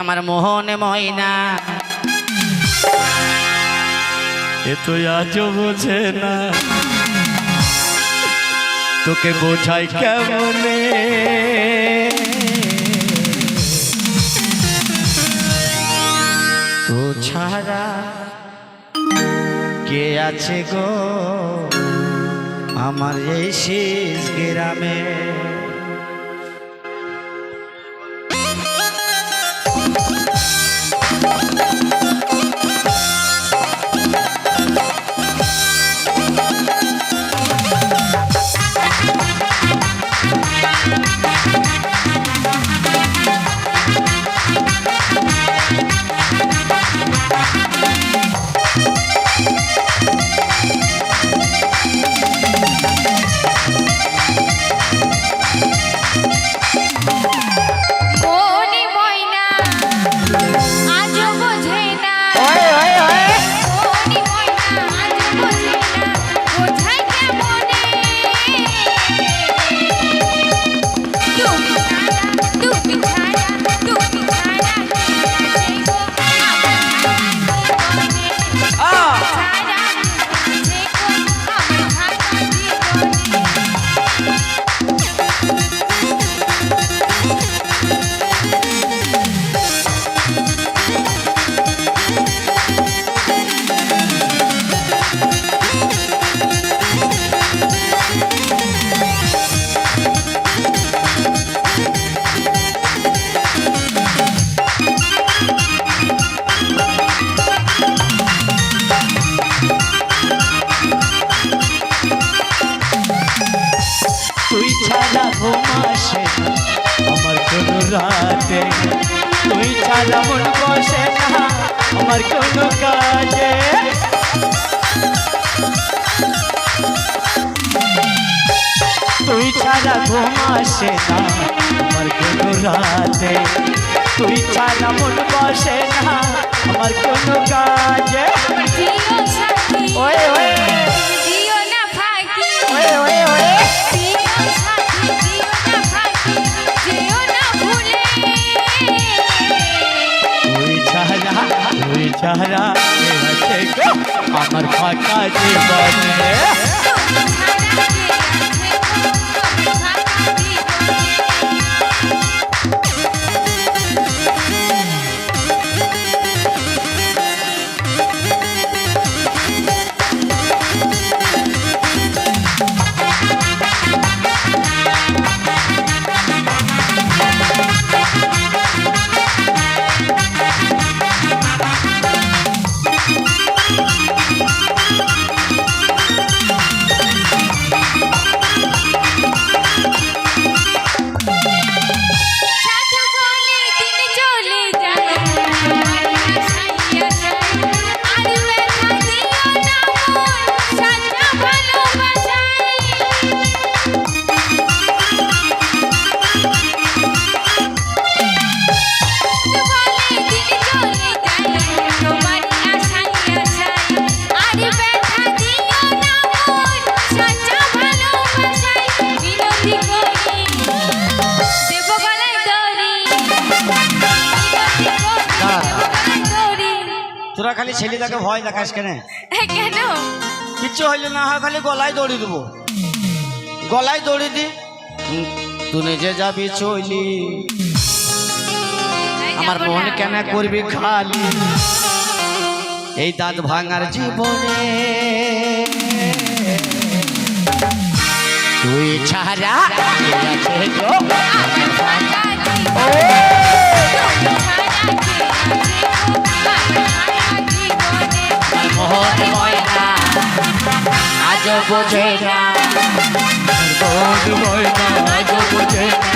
আমার মোহন ময়না এ তো আজও বোঝে না তোকে বোঝাই কেমনে তো ছাড়া কে আছে গো আমার এই শেষ গ্রামে। তুই ছাড়া ঘুমাসে আমার কোনো রাতে, তুই ছাড়া মন বসে না আমার কোনো কাজে। তুই ছাড়া ঘুমাসে না আমার কোনো রাতে, তুই ছাড়া মন বসে না আমার কোনো কাজে। Way way way way way তুই ছাড়া আছে গো আমার ফাঁকা জীবনে। তোরা খালি ছেলেটাকে ভয় দেখাস কেন? কেন? কিচ্ছু হইলে না হয় খালি গলায় দড়ি দেবো, গলায় দড়ি দি তুই নিজে যাবি চলি, আমার মন কেন করবি খালি এই দাঁত ভাঙার জীবনে। তুই ছাড়া মোহন ময়না আজও বোঝে না, মোহন ময়না আজও বোঝে না।